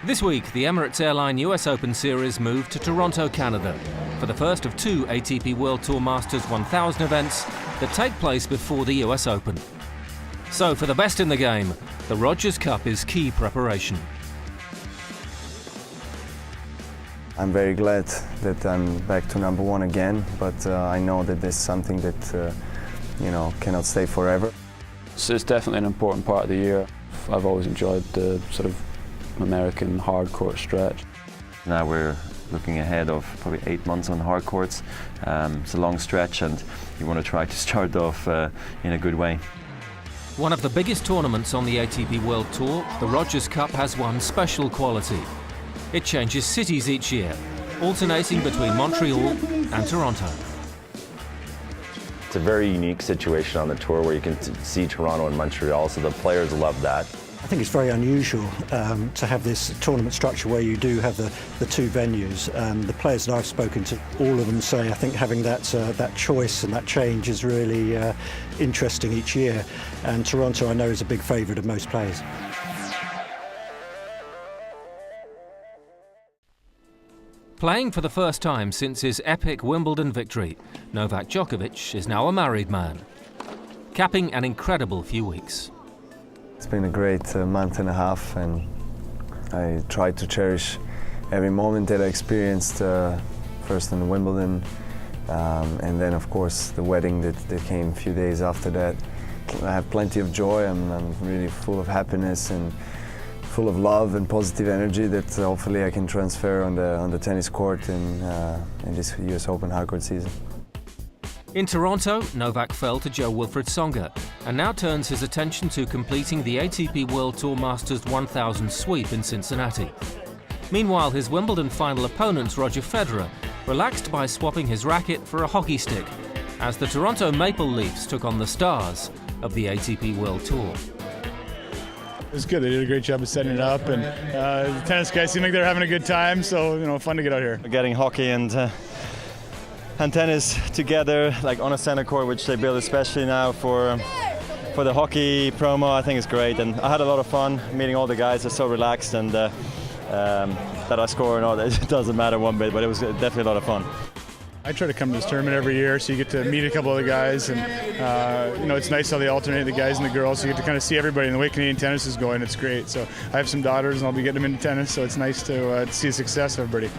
This week, the Emirates Airline US Open Series moved to Toronto, Canada, for the first of two ATP World Tour Masters 1000 events that take place before the US Open. So, for the best in the game, the Rogers Cup is key preparation. I'm very glad that I'm back to number one again, but I know that this is something that cannot stay forever. So it's definitely an important part of the year. I've always enjoyed the sort of American hard court stretch. Now we're looking ahead of probably 8 months on hard courts. It's a long stretch and you want to try to start off in a good way. One of the biggest tournaments on the ATP World Tour, the Rogers Cup has one special quality. It changes cities each year, alternating between Montreal and Toronto. It's a very unique situation on the tour where you can see Toronto and Montreal, so the players love that. I think it's very unusual to have this tournament structure where you do have the two venues. The players that I've spoken to, all of them say I think having that choice and that change is really interesting each year. And Toronto, I know, is a big favourite of most players. Playing for the first time since his epic Wimbledon victory, Novak Djokovic is now a married man, capping an incredible few weeks. It's been a great month and a half, and I tried to cherish every moment that I experienced, first in Wimbledon, and then of course the wedding that came a few days after that. I have plenty of joy. I'm really full of happiness and full of love and positive energy that hopefully I can transfer on the tennis court in this US Open hardcourt season. In Toronto, Novak fell to Jo-Wilfried Tsonga and now turns his attention to completing the ATP World Tour Masters 1000 sweep in Cincinnati. Meanwhile, his Wimbledon final opponent, Roger Federer, relaxed by swapping his racket for a hockey stick as the Toronto Maple Leafs took on the stars of the ATP World Tour. It was good. They did a great job of setting it up, and the tennis guys seem like they're having a good time, so fun to get out here. Getting hockey and tennis together, like on a center court, which they build especially now for the hockey promo, I think is great. And I had a lot of fun meeting all the guys. They're so relaxed, and that I score or not, it doesn't matter one bit. But it was definitely a lot of fun. I try to come to this tournament every year, so you get to meet a couple of the guys, and it's nice how they alternate the guys and the girls, so you get to kind of see everybody. And the way Canadian tennis is going, it's great. So I have some daughters, and I'll be getting them into tennis, so it's nice to see the success of everybody.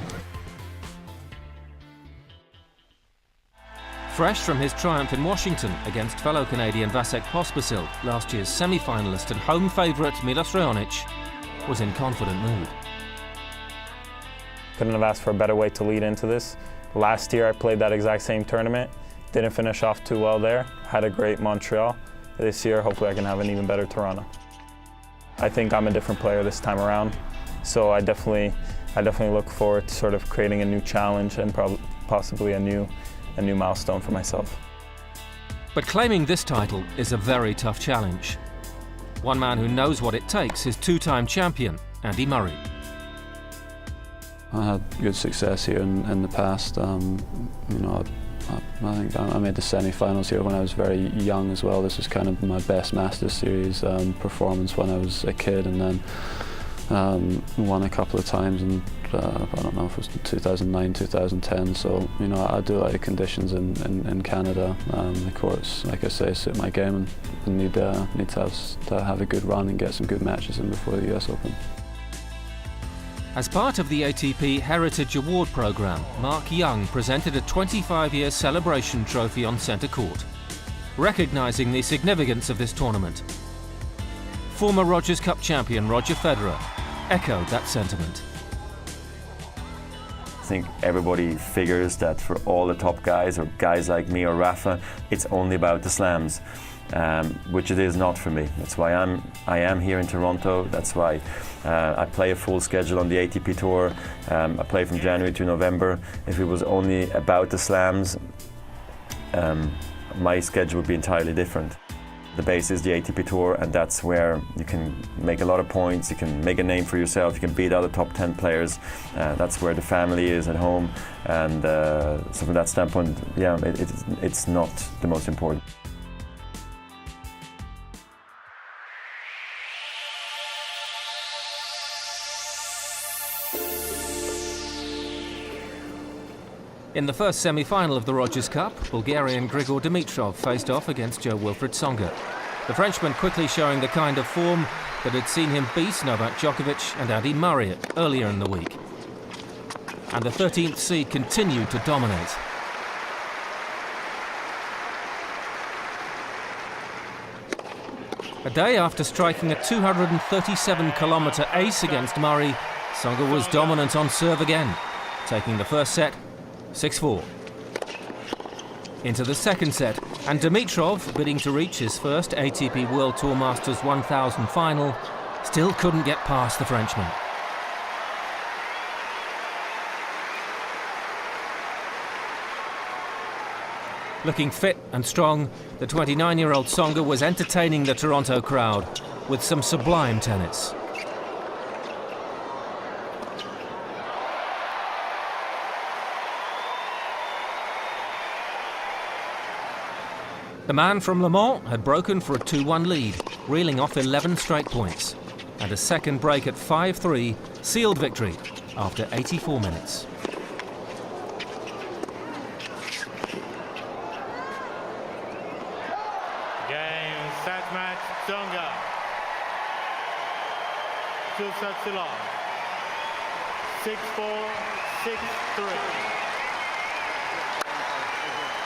Fresh from his triumph in Washington against fellow Canadian Vasek Pospisil, last year's semi-finalist and home favourite Milos Raonic was in confident mood. Couldn't have asked for a better way to lead into this. Last year I played that exact same tournament, didn't finish off too well there, had a great Montreal. This year hopefully I can have an even better Toronto. I think I'm a different player this time around, so I definitely look forward to sort of creating a new challenge and possibly a new milestone for myself. But claiming this title is a very tough challenge. One man who knows what it takes is two-time champion Andy Murray. I had good success here in the past. I think I made the semi-finals here when I was very young as well. This was kind of my best Masters Series performance when I was a kid, and then won a couple of times, and I don't know if it was 2009, 2010. So I do like the conditions in Canada. The courts, like I say, suit my game, and need to have a good run and get some good matches in before the US Open. As part of the ATP Heritage Award programme, Mark Young presented a 25-year celebration trophy on centre court, recognising the significance of this tournament. Former Rogers Cup champion Roger Federer echoed that sentiment. I think everybody figures that for all the top guys, or guys like me or Rafa, it's only about the slams. Which it is not for me. That's why I am here in Toronto. That's why I play a full schedule on the ATP Tour. I play from January to November. If it was only about the slams, my schedule would be entirely different. The base is the ATP Tour, and that's where you can make a lot of points, you can make a name for yourself, you can beat other top 10 players. That's where the family is at home, and so from that standpoint, yeah, it's not the most important. In the first semi-final of the Rogers Cup, Bulgarian Grigor Dimitrov faced off against Joe-Wilfried Tsonga. The Frenchman quickly showing the kind of form that had seen him beat Novak Djokovic and Andy Murray earlier in the week. And the 13th seed continued to dominate. A day after striking a 237-kilometre ace against Murray, Tsonga was dominant on serve again, taking the first set 6-4. Into the second set, and Dimitrov, bidding to reach his first ATP World Tour Masters 1000 final, still couldn't get past the Frenchman. Looking fit and strong, the 29-year-old Tsonga was entertaining the Toronto crowd with some sublime tennis. The man from Le Mans had broken for a 2-1 lead, reeling off 11 straight points. And a second break at 5-3 sealed victory after 84 minutes. Game, set, match, Tsonga. 2 sets to love. 6-4, 6-3.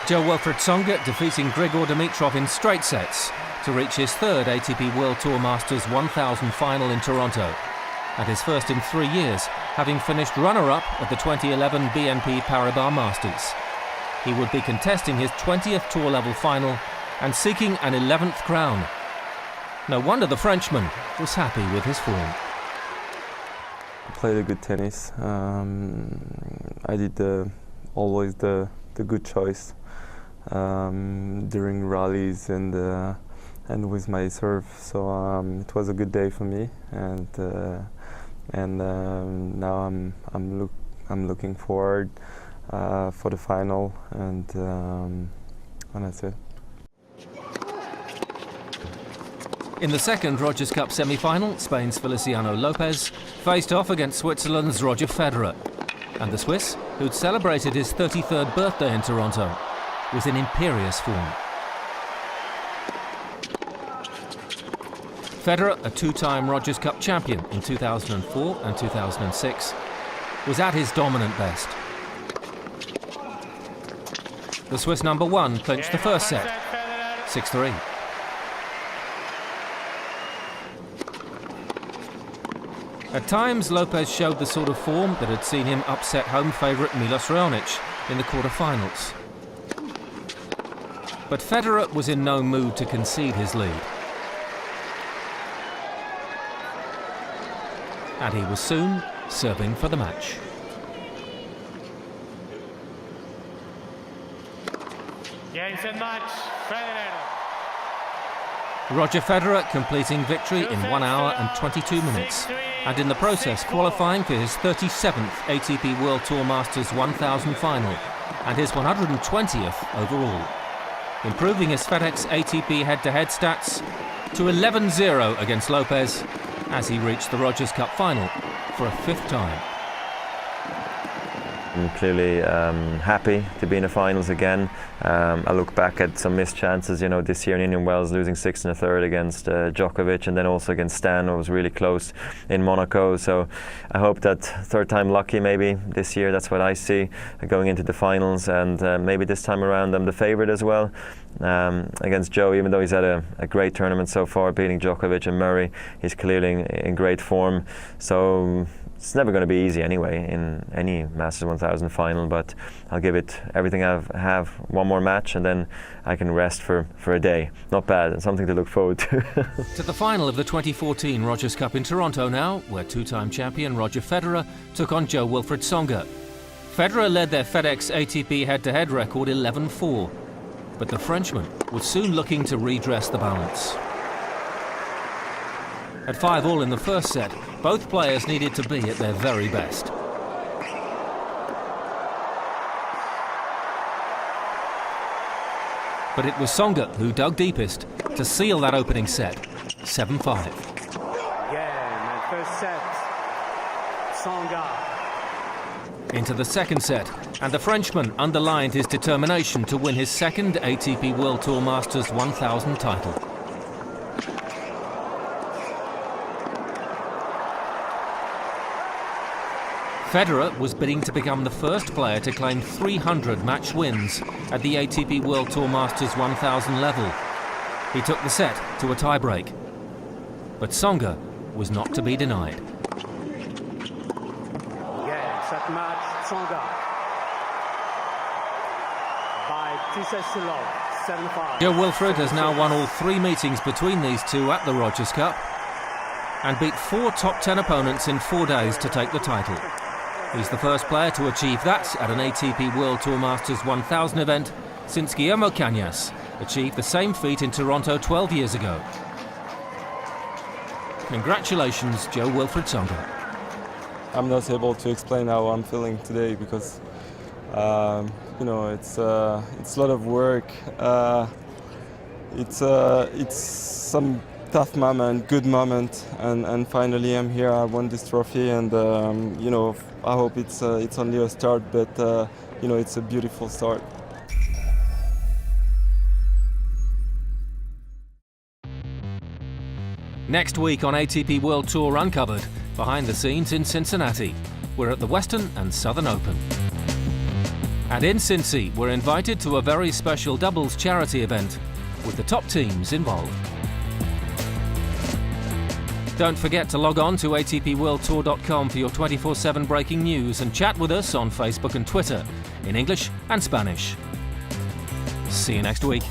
Joe-Wilfried Tsonga defeating Grigor Dimitrov in straight sets to reach his third ATP World Tour Masters 1000 final in Toronto, and his first in 3 years, having finished runner-up at the 2011 BNP Paribas Masters. He would be contesting his 20th tour-level final and seeking an 11th crown. No wonder the Frenchman was happy with his form. I played a good tennis. I did always the good choice during rallies and with my serve. So it was a good day for me, and now I'm looking forward for the final, and that's it. In the second Rogers Cup semi-final, Spain's Feliciano Lopez faced off against Switzerland's Roger Federer. And the Swiss, who'd celebrated his 33rd birthday in Toronto, was in imperious form. Federer, a two-time Rogers Cup champion in 2004 and 2006, was at his dominant best. The Swiss number one clinched the first set, 6-3. At times, Lopez showed the sort of form that had seen him upset home favourite Milos Raonic in the quarter-finals. But Federer was in no mood to concede his lead. And he was soon serving for the match. Games and match, Federer. Roger Federer completing victory in 1 hour and 22 minutes, and in the process qualifying for his 37th ATP World Tour Masters 1000 final and his 120th overall, improving his FedEx ATP head-to-head stats to 11-0 against Lopez as he reached the Rogers Cup final for a 5th time. I'm clearly happy to be in the finals again. I look back at some missed chances, you know, this year in Indian Wells, losing 6 1/3 against Djokovic, and then also against Stan. I was really close in Monaco. So I hope that third time lucky maybe this year. That's what I see going into the finals, and maybe this time around I'm the favourite as well against Joe. Even though he's had a great tournament so far, beating Djokovic and Murray, he's clearly in great form. So it's never going to be easy anyway in any Masters 1000 final, but I'll give it everything I have, one more match, and then I can rest for a day. Not bad, something to look forward to. To the final of the 2014 Rogers Cup in Toronto now, where two-time champion Roger Federer took on Joe-Wilfried Tsonga. Federer led their FedEx ATP head-to-head record 11-4, but the Frenchman was soon looking to redress the balance. At 5-all in the first set, both players needed to be at their very best. But it was Tsonga who dug deepest to seal that opening set, 7-5. Yeah, my first set, Tsonga. into the second set, and the Frenchman underlined his determination to win his second ATP World Tour Masters 1000 title. Federer was bidding to become the first player to claim 300 match wins at the ATP World Tour Masters 1000 level. He took the set to a tiebreak. But Tsonga was not to be denied. Yeah, set match Tsonga by 2 sets to love, 7-5. Joe Wilfred has now won all 3 meetings between these two at the Rogers Cup and beat 4 top 10 opponents in 4 days to take the title. He's the first player to achieve that at an ATP World Tour Masters 1000 event since Guillermo Cañas achieved the same feat in Toronto 12 years ago. Congratulations, Joe Wilfred Tsonga. I'm not able to explain how I'm feeling today because, you know, it's a lot of work. It's some tough moment, good moment, and finally I'm here. I won this trophy, and you know, I hope it's only a start, but you know, it's a beautiful start. Next week on ATP World Tour Uncovered, behind the scenes in Cincinnati, we're at the Western and Southern Open. And in Cincy, we're invited to a very special doubles charity event with the top teams involved. Don't forget to log on to atpworldtour.com for your 24/7 breaking news and chat with us on Facebook and Twitter in English and Spanish. See you next week.